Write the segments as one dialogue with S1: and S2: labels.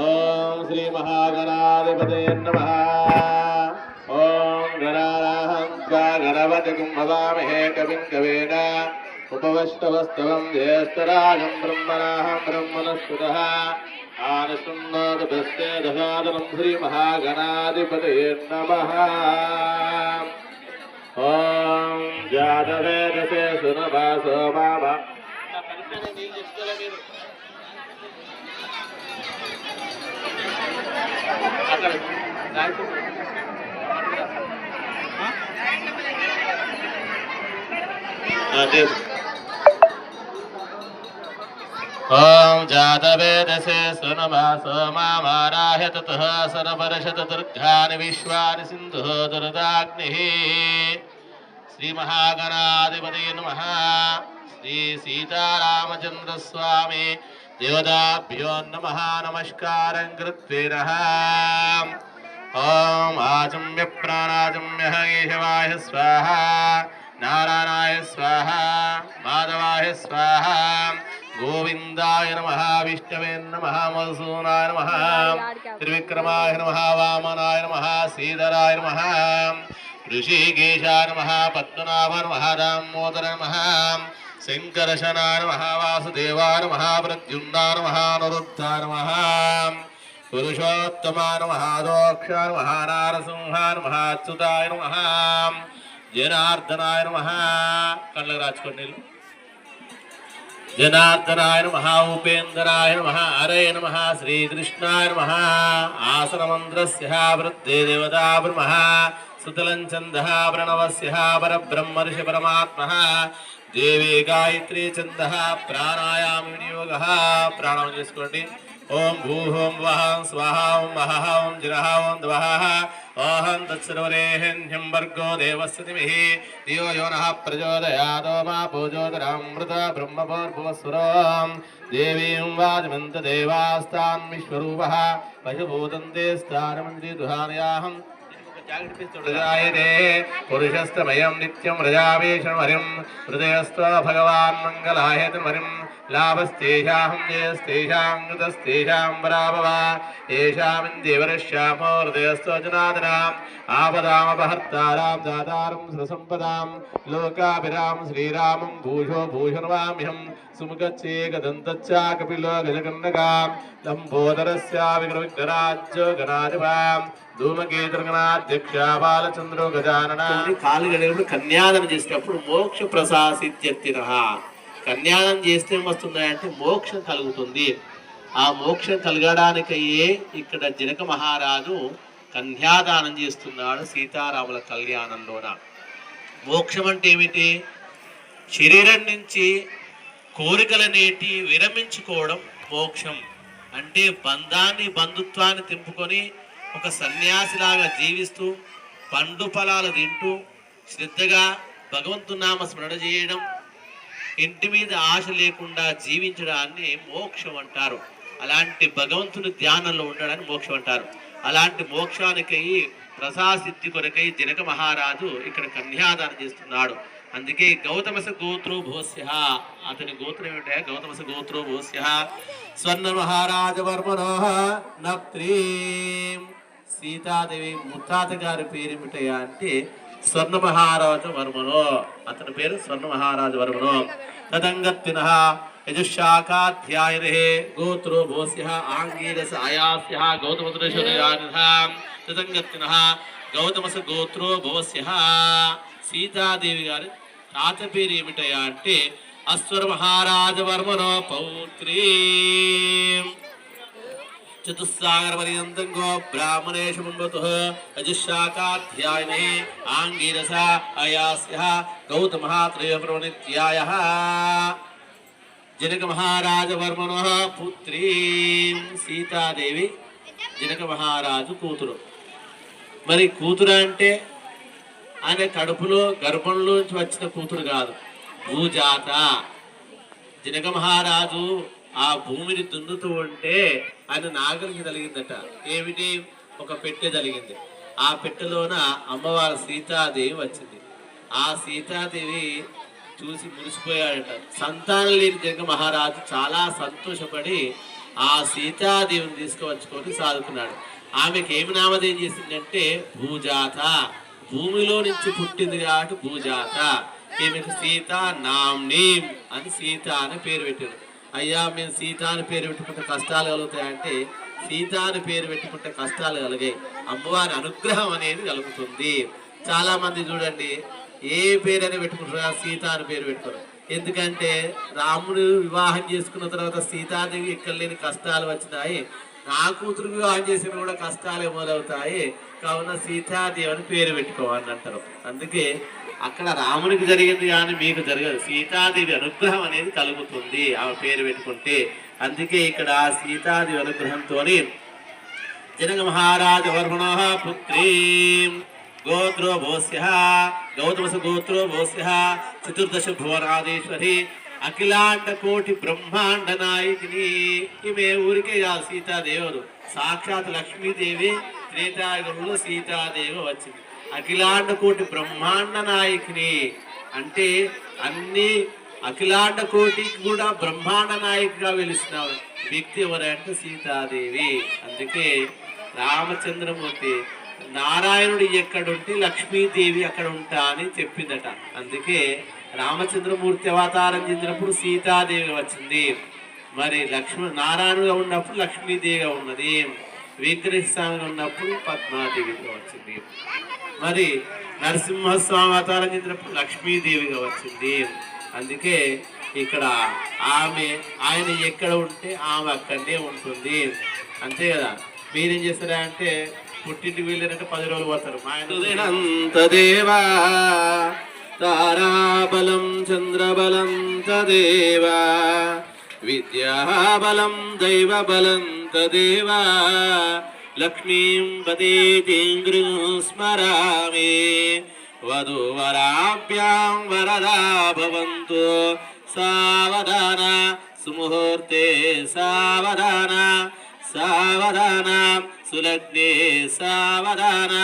S1: ओम श्री महागणाधिपतये नमः। ओम गणानाहं भवामहे कविं कवेन उपवष्टवस्तवं ज्येष्ठराजं ब्रह्मणाहं ब्रह्मणस्पतः आनशृण्वोतपस्य दशादनं श्री महागणाधिपतये नमः। ओम जातवेदसे सुनभासो मामा ओम जातवेदसे सुनभासो मामाराह्य ततः सरवर्षत दुर्गानि विश्वानि सिन्धुः दुर्दाग्निः। श्री महागणाधिपतये नमः। श्री सीतारामचंद्र स्वामी देवताभ्यो नमः। नमस्कारं कृत्वेनः ओम आचम्य प्राणाचम्य केशवाय स्वाहा नारायणाय स्वाहा माधवाय स्वाहा गोविंदाय नमः विष्णवे नमः मधुसूदनाय नमः त्रिविक्रमाय नमः वामनाय नमः श्रीधराय नमः ऋषिकेशाय नमः पद्मनाभाय नमः दामोदराय नमः शंकरशनाय नमः वासुदेवाय नमः प्रद्युम्नाय नमः अनिरुद्धाय नमः పురుషోత్తమాయ నమః దోక్షాయ నమః నారసింహాయ నమః అచ్యుతాయ నమః జనార్దనాయ నమః. కళ్ళకు రాచుకోండి. జనార్దనాయ నమః ఉపేంద్రాయ నమః హరే నమః శ్రీకృష్ణాయ నమః. ఆసనమంత్రస్య వృద్ధే దేవతా బ్రహ్మః సుతలం ఛందః ప్రణవస్య పరబ్రహ్మర్షి పరమాత్మః దేవీ గాయత్రీ ఛందః ప్రాణాయామ వినియోగః. ప్రాణాయామం చేసుకోండి. ఓం భూహోం వహం స్వాహా ఓం మహః ఓం జిరః ఓం ద్వహః ఓహం తత్సర్వరేహ్యం భర్గో దేవస్య ధిమహి ధియో యో నః ప్రచోదయాదో మా పూజోదరామృత బ్రహ్మభూర్భువస్వరం దేవీం వాజమంత దేవాస్తాన్ విశ్వరూపః పశుభూతంతే స్థానమంత్రి దుహానయాహం పురుషస్తమయం నిత్యం రజావేషం హరిం హృదయస్వ భగవాన్ మంగళాయతమరిం లాభస్తేషాహం జయస్తేషాం కృతస్తేషాం పరాభవ ఏషామిందేవరశ్యామో హృదయస్వ జనాదనాం ఆపదామపహర్తారాం దాతారం ససంపదాం లోకాభిరాం శ్రీరామం భూషో భూషణమామ్యహం సుముఖచ్చేకదంతచ్చ కపిలో గజకర్ణకాం లంబోదరస్య విగ్రహరాజ్యో గణాధిపాం ధూమకేతుర్గణాధ్యక్ష బాలచంద్రో గజానన. కాలు గడినప్పుడు కన్యాదానం చేసేటప్పుడు మోక్ష ప్రసాసిత్యక్తిన. కన్యాదానం చేస్తే ఏమొస్తుందంటే మోక్షం కలుగుతుంది. ఆ మోక్షం కలగడానికయ్యే ఇక్కడ జనక మహారాజు కన్యాదానం చేస్తున్నాడు సీతారాముల కళ్యాణంలోన. మోక్షం అంటే ఏమిటి? శరీరం నుంచి కోరికలనేటి విరమించుకోవడం మోక్షం అంటే. బంధుత్వాన్ని తెంపుకొని ఒక సన్యాసిలాగా జీవిస్తూ పండు ఫలాలు తింటూ శ్రద్ధగా భగవంతునామ స్మరణ చేయడం, ఇంటి మీద ఆశ లేకుండా జీవించడాన్ని మోక్షం అంటారు. అలాంటి భగవంతుని ధ్యానంలో ఉండడాన్ని మోక్షం అంటారు. అలాంటి మోక్షానికై ప్రసాసిద్ధి కొరకై జనక మహారాజు ఇక్కడ కన్యాదానం చేస్తున్నాడు. అందుకే గౌతమస గోత్రో భోస్య, అతని గోత్రం ఏమిటా? గౌతమస గోత్రో భోస్య స్వర్ణ మహారాజ వర్మనో నప్త్రీం. సీతాదేవి ముత్తాత గారి పేరు ఏమిటయా అంటే స్వర్ణ మహారాజ వర్మనో. అతని పేరు స్వర్ణ మహారాజ వర్మనో. తదంగత్తిన యజుశాఖాధ్యాయనే గోత్రో భోస్య ఆంగీరస అయాస్య గౌతమసురేశ్వరయానిధాం. తదంగత్తిన గౌతమస గోత్రో భోస్య. సీతాదేవి గారి తాత పేరు ఏమిటయా అంటే అశ్వర మహారాజ వర్మనో పౌత్రీ. చతుస్సాగర పర్యంతం గో బ్రాహ్మణేషు ముంగతు అజుశాఖాధ్యాయనే ఆంగీరస అయాస్య గౌతమః త్రయోప్రవనిత్యాయ. జనక మహారాజ వర్మణో పుత్రీ. సీతాదేవి జనక మహారాజు కూతురు. మరి కూతురు అంటే ఆయన కడుపులో గర్భంలోంచి వచ్చిన కూతురు కాదు, భూజాత. జనక మహారాజు ఆ భూమిని దున్నుతూ ఉంటే ఆయన నాగలికి తలిగిందట. ఏమిటి? ఒక పెట్టె తలిగింది. ఆ పెట్టెలోన అమ్మవారు సీతాదేవి వచ్చింది. ఆ సీతాదేవి చూసి మురిసిపోయాడట. సంతానం లేని జనక మహారాజు చాలా సంతోషపడి ఆ సీతాదేవిని తీసుకువచ్చుకొని సాదుకున్నాడు. ఆమెకి ఏమి నామధేయం చేసిందంటే భూజాత. భూమిలో నుంచి పుట్టింది కాబట్టి భూజాత. ఈమెకు సీత నామ్నీం అని సీత అని పేరు పెట్టారు. అయ్యా మేము సీత అని పేరు పెట్టుకుంటే కష్టాలు కలుగుతాయంటే సీత అని పేరు పెట్టుకుంటే కష్టాలు కలిగాయి, అమ్మవారి అనుగ్రహం అనేది కలుగుతుంది. చాలా మంది చూడండి ఏ పేరు అని పెట్టుకుంటారు, సీత అని పేరు పెట్టుకోరు. ఎందుకంటే రాముడు వివాహం చేసుకున్న తర్వాత సీతాదేవి ఎక్కడ లేని కష్టాలు వచ్చినాయి, నా కూతురు వివాహం చేసిన కూడా కష్టాలు మొదలవుతాయి, కావున సీతాదేవి అని పేరు పెట్టుకోవాలని అంటారు. అందుకే అక్కడ రామునికి జరిగింది కానీ మీకు జరగదు. సీతాదేవి అనుగ్రహం అనేది కలుగుతుంది ఆమె పేరు పెట్టుకుంటే. అందుకే ఇక్కడ సీతాదేవి అనుగ్రహంతో జనక మహారాజ వర్మణ పుత్రీ గోత్రో భోస్య గౌతమస గోత్రో భోస్య చతుర్దశ భువనాధీశ్వరి అఖిలాండ కోటి బ్రహ్మాండ నాయకిని. ఈమె ఊరికే కాదు సీతాదేవుడు, సాక్షాత్ లక్ష్మీదేవి త్రేతాయుగంలో సీతాదేవి వచ్చింది. అఖిలాండ కోటి బ్రహ్మాండ నాయకిని అంటే అన్ని అఖిలాండ కోటికి కూడా బ్రహ్మాండ నాయకుగా వెలిసిన వ్యక్తి ఎవరంటే సీతాదేవి. అందుకే రామచంద్రమూర్తి నారాయణుడు ఎక్కడుంటే లక్ష్మీదేవి అక్కడ ఉంటా అని చెప్పిందట. అందుకే రామచంద్రమూర్తి అవతారం చెందినప్పుడు సీతాదేవి వచ్చింది, మరి నారాయణుగా ఉన్నప్పుడు లక్ష్మీదేవిగా ఉన్నది. విగ్రహస్వామి ఉన్నప్పుడు పద్మాదేవిగా వచ్చింది. మరి నరసింహస్వామి అవతారం చెందినప్పుడు లక్ష్మీదేవిగా వచ్చింది. అందుకే ఇక్కడ ఆయన ఎక్కడ ఉంటే ఆమె అక్కడనే ఉంటుంది, అంతే కదా. మీరేం చేస్తారా అంటే పుట్టింటికి వెళ్ళారంటే 10 రోజులు పోతారు. మా ఆయన దేవా తారాబలం చంద్రబలం తదేవా విద్యాబలం దైవబలం తదేవా లక్ష్మీం పదేతిం స్మరామి వధూవరాభ్యాం వరదా భవంతు సావధాన సుముహూర్తే సావధాన సావధాన సులగ్నే సావధాన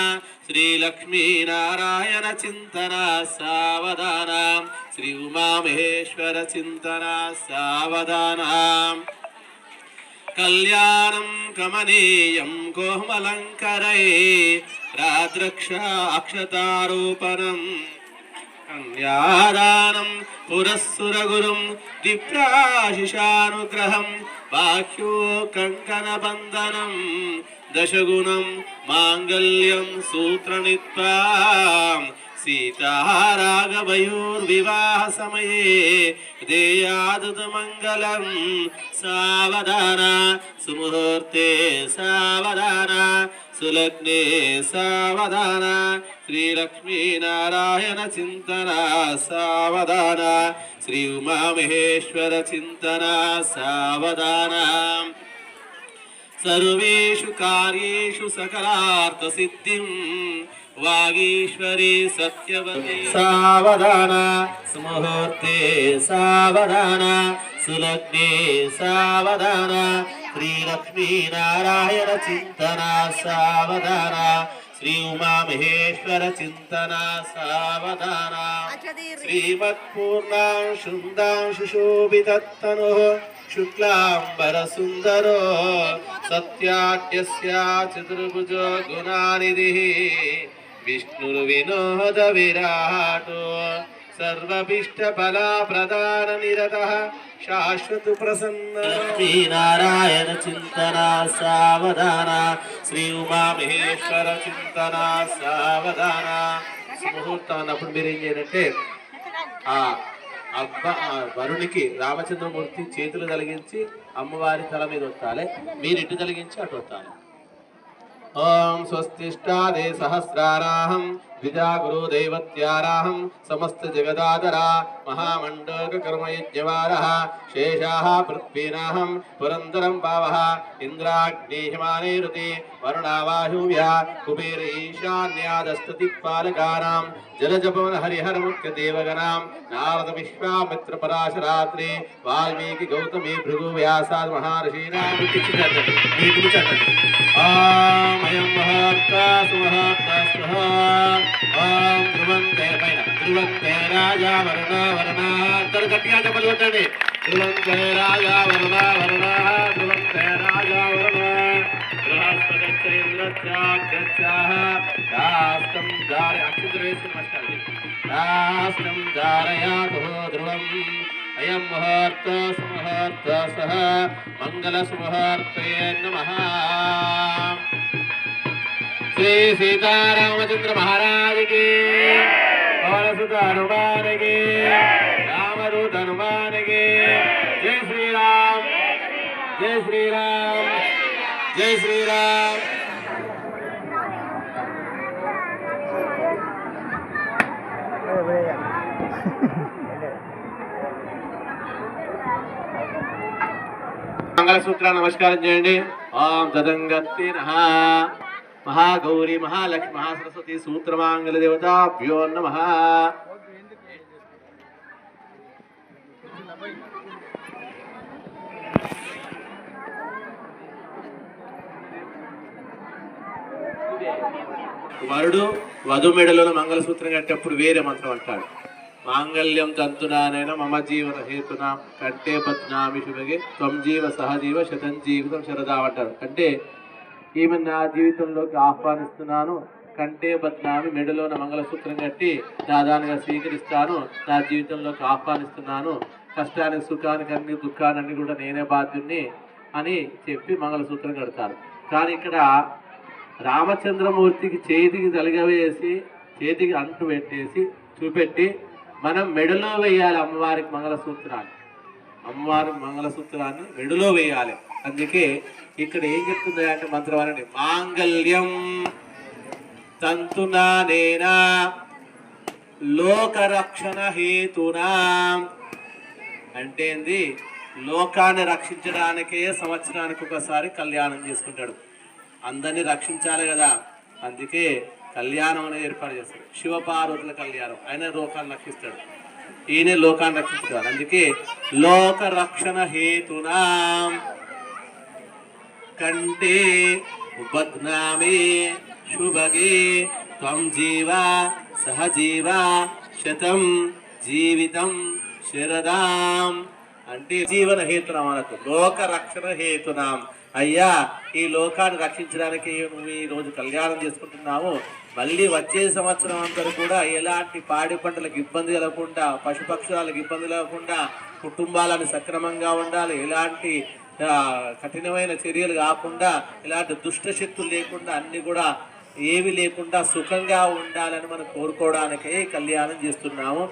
S1: శ్రీలక్ష్మీనారాయణ చింతన సావధాన శ్రీ ఉమామహేశ్వర చింతన సావధాన కళ్యాణం కమనీయం కోమలంకరై రాద్రక్ష అక్షతారోపణం కన్యాదానం పురస్సురగురుం దిప్రాశిషానుగ్రహం బాహ్యో కంకణబంధనం దశగుణం మాంగళ్యం సూత్రనిత్వాం సీతారాఘవయోర్వివాహ సమయే దేయాదుత మంగళం సావధాన సుముహూర్తే సావధాన సులగ్నే సావధాన శ్రీలక్ష్మీనారాయణ చింతన సావధాన శ్రీ ఉమామహేశ్వర చింతన సావధాన సర్వేషు కార్యేషు సకలార్థ సిద్ధిం వాగీశ్వరి సత్యవతి సావధాన సుముహూర్తే సావధాన సులగ్నే సావధాన శ్రీలక్ష్మీనారాయణ చింతన సావధాన శ్రీ ఉమామహేశ్వర చింతన సావధాన శ్రీమత్పూర్ణాంశుందాంశు శోభితత్తను శుక్లాంబర సుందరో సత్యాట్యస్య చతుర్భుజో గుణానిధి విష్ణుర్వినోద విరాటో సర్వభీష్ట ఫలా ప్రదాన నిరతః శాశ్వత ప్రసన్న నారాయణ చింతన సావధాన శ్రీ ఉమామహేశ్వర చింతన సావధాన. ముహూర్తం అన్నప్పుడు మీరు ఏం చేయాలంటే వరునికి రామచంద్రమూర్తి చేతులు తొలగించి అమ్మవారి తల మీద వత్తాలి, మీరు ఇటు తొలగించి అటు వత్తాలి. ఓం స్వస్తిష్టాదే సహస్రారాహం ద్విజాగురు దైవత్యారాహం సమస్త జగదాదరా మహామండోక కర్మయజ్ఞవారః శేషాః పృథ్వీనాహం పురందరం భావః ఇంద్రాగ్నేహిమానైరుతి వరుణావాయువ్య కుబేర ఈశాన్యాదస్తదిక్పాలకానాం జలజపవన హరిహర ముఖ్య దేవగణాం నారద విశ్వామిత్ర పరాశరాత్రి వాల్మీకి గౌతమి భృగు వ్యాసాద్ మహర్షీణాం అయం మహత్త సుమహత్త స్వః ఓం ధ్రువంతే పైన ధ్రువంతే రాజా వరుణ వరుణ అందరూ గట్టిగా చెప్పలు కొట్టండి. ధ్రువంతే రాజా వరుణ వరుణ ధ్రువంతే రాజా వరుణ బృహస్పతింద్రస్తం దారి అక్షుతులు వేసుకుని నమస్కారం రాష్ట్రం ధారయాతు ధ్రువం అయం ముహూర్త సుముహూర్త సహ మంగళ సుముహూర్తే నమః. శ్రీ సీతారామచంద్ర మహారాజ్ కి పవనసుత హనుమాన్ కి రామదూత హనుమాన్ కి జై శ్రీరామ్ జై శ్రీరామ్ జై శ్రీరామ్. మంగళసూత్ర నమస్కారం చేయండి. ఓం తదంగత్తి మహాగౌరీ మహాలక్ష్మి మహాసరస్వతి సూత్రమాంగళ దేవతాభ్యో నమః. వరుడు వధు మెడలో మంగళసూత్రం కట్టేప్పుడు వేరే మంత్రం అంటాడు. మాంగళ్యం తంతునానైన మమ జీవన హేతున కంటే బద్నామి శుభగే త్వం జీవ సహజీవ శతం జీవితం శరదాం అంటారు. అంటే ఈమె నా జీవితంలోకి ఆహ్వానిస్తున్నాను, కంటే బద్నామి మెడలోన మంగళసూత్రం కట్టి దాదానిగా స్వీకరిస్తాను, నా జీవితంలోకి ఆహ్వానిస్తున్నాను, కష్టానికి సుఖానికి అన్ని దుఃఖాలన్నీ కూడా నేనే బాధ్యుణ్ణి అని చెప్పి మంగళసూత్రం కడతారు. కానీ ఇక్కడ రామచంద్రమూర్తికి చేతికి తలగవేసి చేతికి అంటు పెట్టేసి చూపెట్టి మనం మెడలో వేయాలి అమ్మవారికి మంగళసూత్రాన్ని. అమ్మవారి మంగళసూత్రాన్ని మెడలో వేయాలి. అందుకే ఇక్కడ ఏం చెప్తుంది అంటే మంత్రం అనండి, మాంగళ్యం తంతునానేనా లోకరక్షణ హేతునా. అంటే ఏంది, లోకాన్ని రక్షించడానికే సంవత్సరానికి ఒకసారి కళ్యాణం చేసుకుంటాడు. అందరినీ రక్షించాలి కదా, అందుకే కళ్యాణం అనేది ఏర్పాటు చేస్తాడు. శివపార్వతుల కళ్యాణం, ఆయన లోకాన్ని రక్షిస్తాడు, ఈయన లోకాన్ని రక్షించాడు. అందుకే లోక రక్షణ హేతునా కంటే బద్నామే శుభగే త్వం జీవ సహజీవ శతం జీవితం శరదాం. అంటే జీవన హేతునాం అనకు, లోక రక్షణ హేతునాం. అయ్యా, ఈ లోకాన్ని రక్షించడానికి నువ్వు ఈ రోజు కళ్యాణం చేసుకుంటున్నావు. మళ్ళీ వచ్చే సంవత్సరం అంతా కూడా ఎలాంటి పాడి పంటలకు ఇబ్బంది కలగకుండా, పశుపక్షాలకు ఇబ్బంది లేకుండా, కుటుంబాలను సక్రమంగా ఉండాలి, ఎలాంటి కఠినమైన చర్యలు కాకుండా, ఇలాంటి దుష్ట శక్తులు లేకుండా, అన్ని కూడా ఏవి లేకుండా సుఖంగా ఉండాలని మనం కోరుకోవడానికే కళ్యాణం చేస్తున్నాము.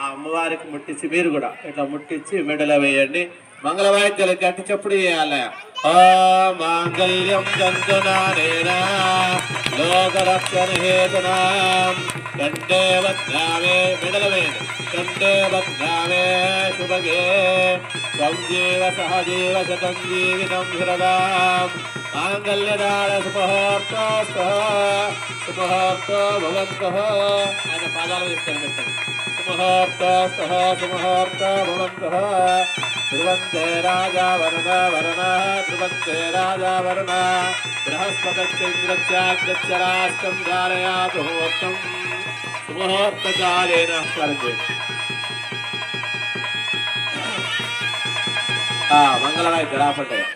S1: ఆ అమ్మవారికి ముట్టించి మీరు కూడా ఇట్లా ముట్టించి మెడలో వేయండి. మంగళవాయిద్యాలు గట్టి చప్పుడు చేయాలి. మాంగళ్యం తంతునానేనా లోకరక్షణ హేతునా కంటే బద్నామే, మెడల వేయండి. కంటే బద్నామే శుభగే త్వం జీవ సహజీవ శతం జీవితం శరదాం. మాంగళ్యదార సుముహూర్తో సుముహూర్తో భవంతః. ఆయన పాదాలు తీసుకొని పెట్టండి. సుముహూర్తః సుముహూర్తో భవంతః. ధ్రువంతే రాజా వరుణ వరుణ ధ్రువంతే రాజా వరుణ బృహస్పతింద్రస్యాగ్రచ్చరాష్టం ధారయాతు ముహూర్తం. సుముహూర్తకాలేన మంగళవాయి జరాపడ్డాయి.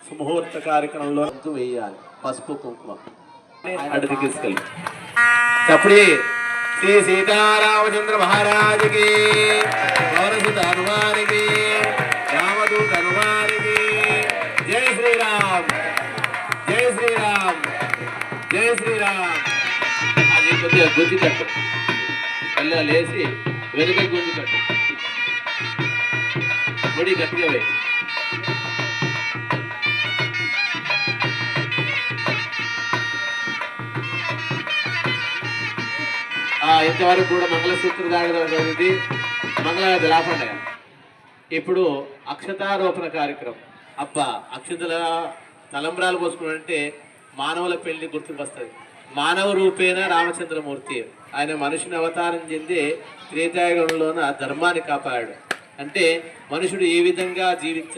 S1: సుముహూర్త కార్యక్రమంలో వేయాలి పసుపు కుంకుమ అడిగి తీసుకెళ్ళి చప్పుడు. శ్రీ సీతారామచంద్ర మహారాజుకి, పౌరసుత హనుమానికి, రామదూత హనుమానికి. జై శ్రీరామ్, జై శ్రీరామ్, జై శ్రీరామ్. అది కొద్దిగా గుంజి కట్టు, కళ్ళ లేచి వెనుక గుంజి కట్టు, ముడి గట్టిగా వేయి. ఇంతవరకు కూడా మంగళసూత్రం తాగడం జరిగింది. మంగళవాద్య రాపండి. ఇప్పుడు అక్షతారోపణ కార్యక్రమం. అబ్బా, అక్షతల తలంబ్రాలు పోసుకుంటే మానవుల పెళ్లి గుర్తుకు వస్తుంది. మానవ రూపేణ రామచంద్రమూర్తి, ఆయన మనుషుని అవతారం చెంది త్రేతాయుగంలోన ధర్మాన్ని కాపాడాడు. అంటే మనుషుడు ఏ విధంగా జీవించాడు.